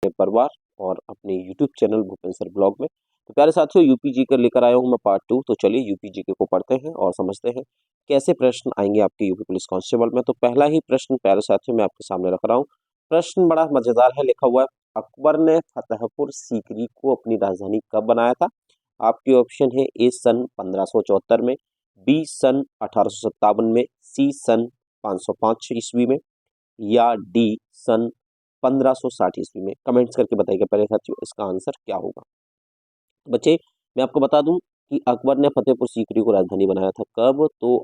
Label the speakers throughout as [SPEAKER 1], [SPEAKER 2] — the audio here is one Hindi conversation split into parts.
[SPEAKER 1] परिवार और अपने यूट्यूब चैनल भूपेंद्र ब्लॉग में। तो प्यारे साथियों, यूपीजी का लेकर आया हूँ मैं पार्ट 2। तो चलिए यूपीजी के को पढ़ते हैं और समझते हैं कैसे प्रश्न आएंगे आपके यूपी पुलिस कांस्टेबल में। तो पहला ही प्रश्न प्यारे साथियों मैं आपके सामने रख रहा हूँ। प्रश्न बड़ा मजेदार है, लिखा हुआ है अकबर ने फतेहपुर सीकरी को अपनी राजधानी कब बनाया था। आपके ऑप्शन है ए सन 1574 में, बी सन 1857 में, सी सन 505 ईस्वी में, या डी सन 1560 ईस्वी में। कमेंट्स करके बताइएगा पहले साथियों इसका आंसर क्या होगा। तो बच्चे मैं आपको बता दूं कि अकबर ने फतेहपुर सीकरी को राजधानी बनाया था कब, तो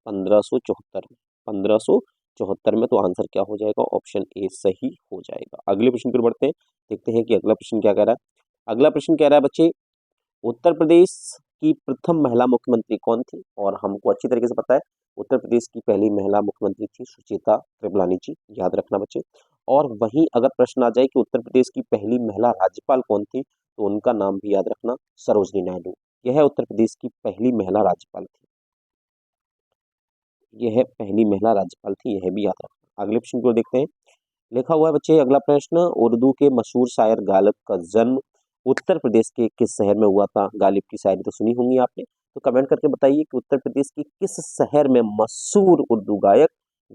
[SPEAKER 1] 1574 में। 1574 में। तो आंसर क्या हो जाएगा, ऑप्शन ए सही हो जाएगा। अगले प्रश्न पर बढ़ते हैं, देखते हैं कि अगला प्रश्न क्या कह रहा है। अगला प्रश्न कह रहा है बच्चे, उत्तर प्रदेश की प्रथम महिला मुख्यमंत्री कौन थी। और हमको अच्छी तरीके से पता है उत्तर प्रदेश की पहली महिला मुख्यमंत्री थी सुचेता कृपलानी जी, याद रखना बच्चे। और वहीं अगर प्रश्न आ जाए कि उत्तर प्रदेश की पहली महिला राज्यपाल कौन थी, तो उनका नाम भी याद रखना, सरोजनी नायडू। यह उत्तर प्रदेश की पहली महिला राज्यपाल थी, यह पहली महिला राज्यपाल थी, यह भी याद रखना। अगले प्रश्न को देखते हैं, लिखा हुआ है बच्चे अगला प्रश्न, उर्दू के मशहूर शायर गालिब का जन्म उत्तर प्रदेश के किस शहर में हुआ था। गालिब की शायरी तो सुनी होंगी आपने, तो कमेंट करके बताइए कि उत्तर प्रदेश के किस शहर में मशहूर उर्दू गायक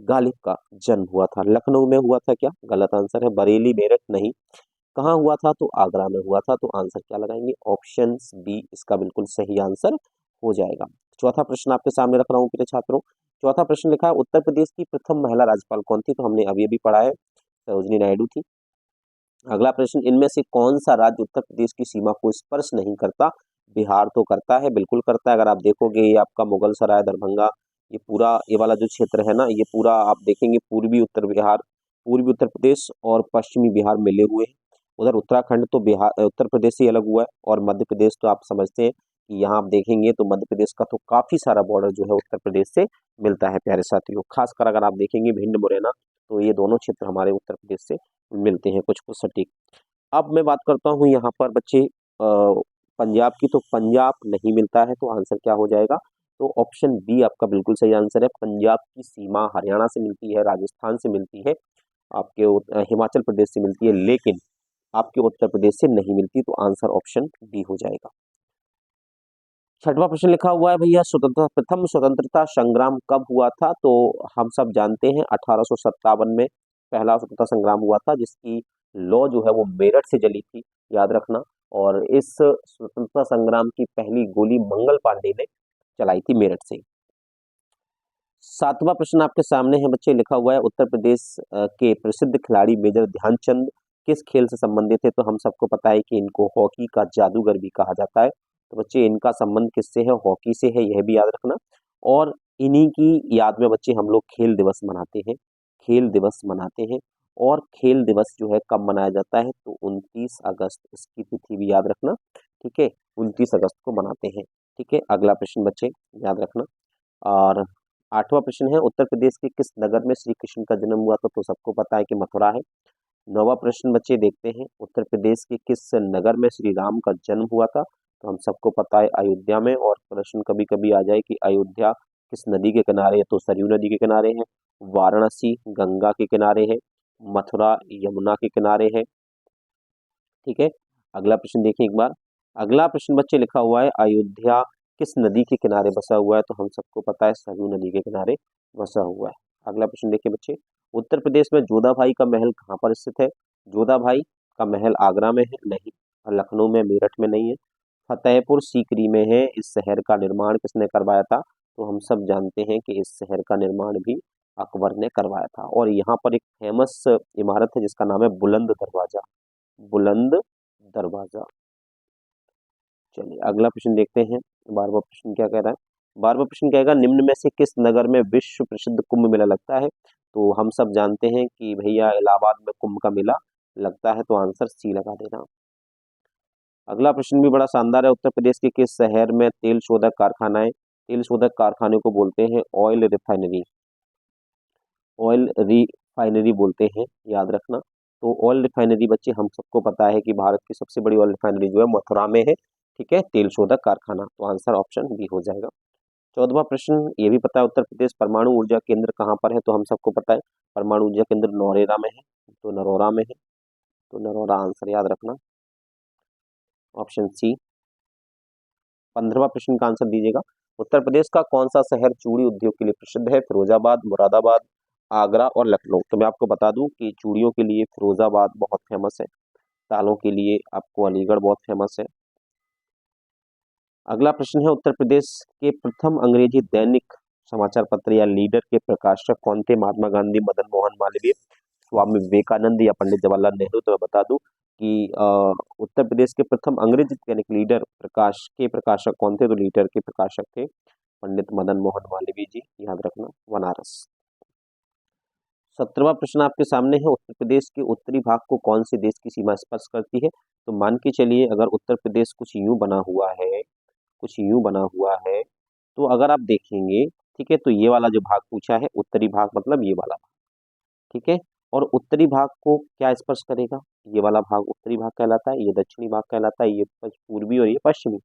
[SPEAKER 1] गालिब का जन्म हुआ था। लखनऊ में हुआ था क्या, गलत आंसर है। बरेली, मेरठ नहीं। कहाँ हुआ था, तो आगरा में हुआ था। तो आंसर क्या लगाएंगे, ऑप्शन बी इसका बिल्कुल सही आंसर हो जाएगा। चौथा प्रश्न आपके सामने रख रहा हूँ प्रिय छात्रों। चौथा प्रश्न लिखा है उत्तर प्रदेश की प्रथम महिला राज्यपाल कौन थी, तो हमने अभी अभी पढ़ा है, सरोजनी नायडू थी। अगला प्रश्न, इनमें से कौन सा राज्य उत्तर प्रदेश की सीमा को स्पर्श नहीं करता। बिहार तो करता है, बिल्कुल करता है। अगर आप देखोगे ये आपका मुगल सराय, दरभंगा, ये पूरा ये वाला जो क्षेत्र है ना, ये पूरा आप देखेंगे पूर्वी उत्तर बिहार, पूर्वी उत्तर प्रदेश और पश्चिमी बिहार मिले हुए हैं। उधर उत्तराखंड तो बिहार उत्तर प्रदेश से अलग हुआ है, और मध्य प्रदेश तो आप समझते हैं कि यहाँ आप देखेंगे तो मध्य प्रदेश का तो काफी सारा बॉर्डर जो है उत्तर प्रदेश से मिलता है प्यारे साथियों। खासकर अगर आप देखेंगे भिंड, मुरैना, तो ये दोनों क्षेत्र हमारे उत्तर प्रदेश से मिलते हैं कुछ कुछ सटीक। अब मैं बात करता हूँ यहाँ पर बच्चे पंजाब की, तो पंजाब नहीं मिलता है। तो आंसर क्या हो जाएगा, तो ऑप्शन बी आपका बिल्कुल सही आंसर है। पंजाब की सीमा हरियाणा से मिलती है, राजस्थान से मिलती है, आपके हिमाचल प्रदेश से मिलती है, लेकिन आपके उत्तर प्रदेश से नहीं मिलती। तो आंसर ऑप्शन बी हो जाएगा। छठवां प्रश्न लिखा हुआ है भैया, स्वतंत्रता प्रथम स्वतंत्रता संग्राम कब हुआ था। तो हम सब जानते हैं 1857 में पहला स्वतंत्रता संग्राम हुआ था, जिसकी लौ जो है वो मेरठ से जली थी, याद रखना। और इस स्वतंत्रता संग्राम की पहली गोली मंगल पांडे ने चलाई थी मेरठ से। सातवां प्रश्न आपके सामने है बच्चे, लिखा हुआ है उत्तर प्रदेश के प्रसिद्ध खिलाड़ी मेजर ध्यानचंद किस खेल से संबंधित है। तो हम सबको पता है कि इनको हॉकी का जादूगर भी कहा जाता है। तो बच्चे इनका संबंध किससे है, हॉकी से है, यह भी याद रखना। और इन्हीं की याद में बच्चे हम लोग खेल दिवस मनाते हैं, खेल दिवस मनाते हैं। और खेल दिवस जो है कब मनाया जाता है, तो 29 अगस्त, इसकी तिथि भी याद रखना, ठीक है, 29 अगस्त को मनाते हैं। ठीक है, अगला प्रश्न बच्चे याद रखना। और आठवां प्रश्न है, उत्तर प्रदेश के किस नगर में श्री कृष्ण का जन्म हुआ था। तो सबको पता है कि मथुरा है। नौवां प्रश्न बच्चे देखते हैं, उत्तर प्रदेश के किस नगर में श्री राम का जन्म हुआ था। तो हम सबको पता है अयोध्या में। और प्रश्न कभी कभी आ जाए कि अयोध्या किस नदी के किनारे है, तो सरयू नदी के किनारे है। वाराणसी गंगा के किनारे है। मथुरा यमुना के किनारे है। ठीक है, अगला प्रश्न देखिए एक बार। अगला प्रश्न बच्चे लिखा हुआ है, अयोध्या किस नदी के किनारे बसा हुआ है। तो हम सबको पता है सरयू नदी के किनारे बसा हुआ है। अगला प्रश्न देखिए बच्चे, उत्तर प्रदेश में जोधा भाई का महल कहाँ पर स्थित है। जोधा भाई का महल आगरा में है, नहीं। और लखनऊ में, मेरठ में नहीं है। फतेहपुर सीकरी में है। इस शहर का निर्माण किसने करवाया था। तो हम सब जानते हैं कि इस शहर का निर्माण भी अकबर ने करवाया था। और यहाँ पर एक फेमस इमारत है जिसका नाम है बुलंद दरवाजा, बुलंद दरवाजा। चलिए अगला प्रश्न देखते हैं, 12वां प्रश्न क्या कह रहा है। 12वां प्रश्न कहेगा, निम्न में से किस नगर में विश्व प्रसिद्ध कुंभ मेला लगता है। तो हम सब जानते हैं कि भैया इलाहाबाद में कुंभ का मेला लगता है। तो आंसर सी लगा देना। अगला प्रश्न भी बड़ा शानदार है, उत्तर प्रदेश के किस शहर में तेल शोधक कारखाना है। तेल शोधक कारखाने को बोलते हैं ऑयल रिफाइनरी, ऑयल रिफाइनरी बोलते हैं, याद रखना। तो ऑयल रिफाइनरी बच्चे हम सबको पता है कि भारत की सबसे बड़ी ऑयल रिफाइनरी जो है मथुरा में है। ठीक है, तेल शोधक कारखाना। तो आंसर ऑप्शन बी हो जाएगा। 14वां प्रश्न ये भी पता है, उत्तर प्रदेश परमाणु ऊर्जा केंद्र कहाँ पर है। तो हम सबको पता है परमाणु ऊर्जा केंद्र नौरेरा में है, तो नरोरा में है। तो नरोरा आंसर याद रखना, ऑप्शन सी। 15वां प्रश्न का आंसर दीजिएगा। उत्तर प्रदेश का कौन सा शहर चूड़ी उद्योग के लिए प्रसिद्ध है? फिरोजाबाद, मुरादाबाद, आगरा और लखनऊ। तो मैं आपको बता दूं कि चूड़ियों के लिए फिरोजाबाद बहुत फेमस है, तालों के लिए आपको अलीगढ़ बहुत फेमस है। अगला प्रश्न है, उत्तर प्रदेश के प्रथम अंग्रेजी दैनिक समाचार पत्र या लीडर के प्रकाशक कौन थे? महात्मा गांधी, मदन मोहन मालवीय, स्वामी विवेकानंद या पंडित जवाहरलाल नेहरू। तो मैं बता दूं कि उत्तर प्रदेश के प्रथम अंग्रेजी दैनिक लीडर प्रकाशक कौन थे? तो लीडर के प्रकाशक थे पंडित मदन मोहन मालवीय जी, याद रखना, बनारस। 17वां प्रश्न आपके सामने है, उत्तर प्रदेश के उत्तरी भाग को कौन से देश की सीमा स्पर्श करती है? तो मान के चलिए अगर उत्तर प्रदेश कुछ यूं बना हुआ है, कुछ यूं बना हुआ है, तो अगर आप देखेंगे, ठीक है, तो ये वाला जो भाग पूछा है उत्तरी भाग मतलब ये वाला भाग, ठीक है, और उत्तरी भाग को क्या स्पर्श करेगा? ये वाला भाग उत्तरी भाग कहलाता है, ये दक्षिणी भाग कहलाता है, ये पूर्वी और ये पश्चिमी।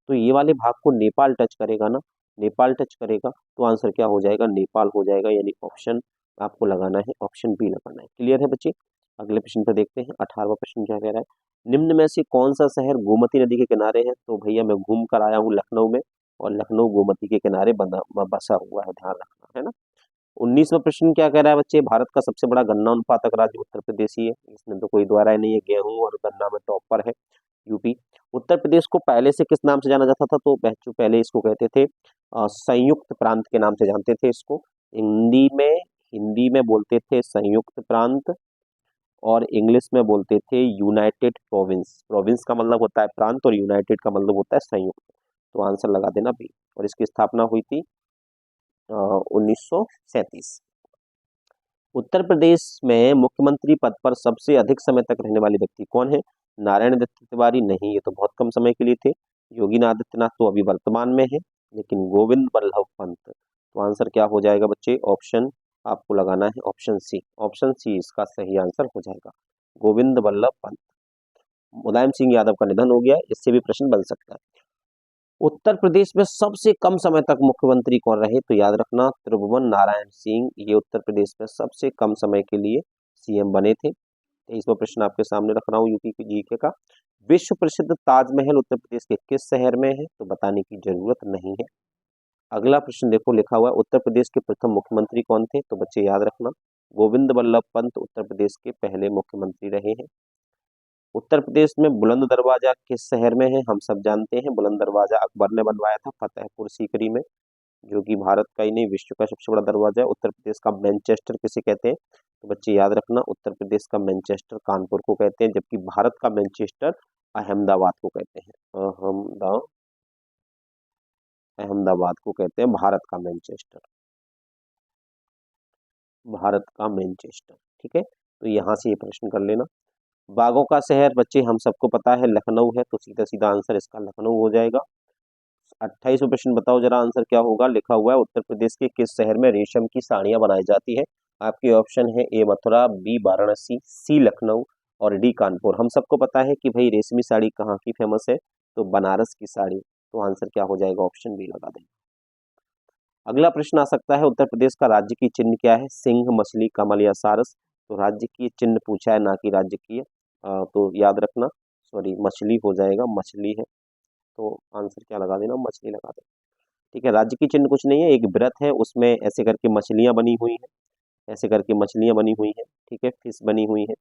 [SPEAKER 1] तो ये वाले भाग को नेपाल टच करेगा ना, नेपाल टच करेगा, तो आंसर क्या हो जाएगा? नेपाल हो जाएगा, यानी ऑप्शन आपको लगाना है, ऑप्शन बी लगाना है। क्लियर है बच्चे? अगले प्रश्न पर देखते हैं। 18वां प्रश्न क्या कह रहा है, निम्न में से कौन सा शहर गोमती नदी के किनारे है? तो भैया मैं घूम कर आया हूँ लखनऊ में, और लखनऊ गोमती के किनारे बसा हुआ है, ध्यान रखना है ना। 19वां प्रश्न क्या कह रहा है बच्चे, भारत का सबसे बड़ा गन्ना उत्पादक राज्य उत्तर प्रदेश ही है, इसमें तो कोई द्वारा ही नहीं है, गेहूं और गन्ना में टॉपर है यूपी। उत्तर प्रदेश को पहले से किस नाम से जाना जाता था? तो बच्चों पहले इसको कहते थे संयुक्त प्रांत के नाम से जानते थे इसको। हिंदी में बोलते थे संयुक्त प्रांत, और इंग्लिश में बोलते थे यूनाइटेड प्रोविंस। प्रोविंस का मतलब होता है प्रांत और यूनाइटेड का मतलब होता है संयुक्त। तो आंसर लगा देना बी। और इसकी स्थापना हुई थी 1937। उत्तर प्रदेश में मुख्यमंत्री पद पर सबसे अधिक समय तक रहने वाले व्यक्ति कौन है? नारायण दत्त तिवारी नहीं, ये तो बहुत कम समय के लिए थे। योगी आदित्यनाथ तो अभी वर्तमान में है, लेकिन गोविंद बल्लभ पंत। तो आंसर क्या हो जाएगा बच्चे? ऑप्शन आपको लगाना है, ऑप्शन सी। ऑप्शन सी इसका सही आंसर हो जाएगा, गोविंद बल्लभ पंत। मुलायम सिंह यादव का निधन हो गया, इससे भी प्रश्न बन सकता है। उत्तर प्रदेश में सबसे कम समय तक मुख्यमंत्री कौन रहे? तो याद रखना, त्रिभुवन नारायण सिंह, ये उत्तर प्रदेश में सबसे कम समय के लिए सीएम बने थे। 23वां प्रश्न आपके सामने रख रहा हूँ यूपी की जीके का। विश्व प्रसिद्ध ताजमहल उत्तर प्रदेश के किस शहर में है? तो बताने की जरूरत नहीं है। अगला प्रश्न देखो, लिखा हुआ है, उत्तर प्रदेश के प्रथम मुख्यमंत्री कौन थे? तो बच्चे याद रखना, गोविंद बल्लभ पंत उत्तर प्रदेश के पहले मुख्यमंत्री रहे हैं। उत्तर प्रदेश में बुलंद दरवाजा किस शहर में है? हम सब जानते हैं, बुलंद दरवाजा अकबर ने बनवाया था फतेहपुर सीकरी में, जो कि भारत का ही नहीं विश्व का सबसे बड़ा दरवाजा है। उत्तर प्रदेश का मैनचेस्टर किसे कहते हैं? तो बच्चे याद रखना, उत्तर प्रदेश का मैनचेस्टर कानपुर को कहते हैं, जबकि भारत का मैनचेस्टर अहमदाबाद को कहते हैं। अहमदाबाद को कहते हैं भारत का मैनचेस्टर, भारत का मैनचेस्टर, ठीक है। तो यहाँ से ये प्रश्न कर लेना। बागों का शहर बच्चे हम सबको पता है लखनऊ है, तो सीधा सीधा आंसर इसका लखनऊ हो जाएगा। 28वां प्रश्न बताओ जरा आंसर क्या होगा? लिखा हुआ है, उत्तर प्रदेश के किस शहर में रेशम की साड़ियां बनाई जाती है? आपके ऑप्शन है, ए मथुरा, बी वाराणसी, सी लखनऊ और डी कानपुर। हम सबको पता है कि भाई रेशमी साड़ी कहाँ की फेमस है, तो बनारस की साड़ी। तो आंसर क्या हो जाएगा? ऑप्शन बी लगा दें। अगला प्रश्न आ सकता है, उत्तर प्रदेश का राज्य की चिन्ह क्या है? सिंह, मछली, कमल या सारस। तो राज्य की चिन्ह पूछा है, ना कि राज्य की। तो याद रखना, सॉरी मछली हो जाएगा, मछली है, तो आंसर क्या लगा देना? मछली लगा देना, ठीक है। राज्य की चिन्ह कुछ नहीं है, एक व्रत है, उसमें ऐसे करके मछलियां बनी हुई हैं, ऐसे करके मछलियां बनी हुई हैं, ठीक है, फिश बनी हुई है,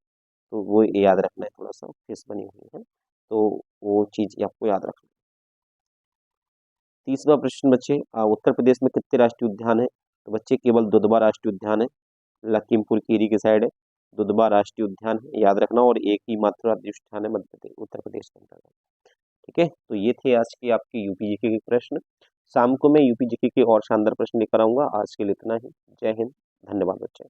[SPEAKER 1] तो वो याद रखना है, थोड़ा सा फिश बनी हुई है, तो वो चीज आपको याद रखना है। 30वां प्रश्न बच्चे, उत्तर प्रदेश में कितने राष्ट्रीय उद्यान है? तो बच्चे केवल दुधवा राष्ट्रीय उद्यान है, लखीमपुर खीरी की साइड है, दुधवा राष्ट्रीय उद्यान है, याद रखना, और एक ही मात्र राष्ट्रीय उद्यान है मध्य प्रदेश उत्तर प्रदेश के अंतर्गत, ठीक है। तो ये थे आज के आपके यूपी जीके के प्रश्न। शाम को मैं यूपी जीके के और शानदार प्रश्न लेकर आऊंगा। आज के लिए इतना ही। जय हिंद, धन्यवाद बच्चे।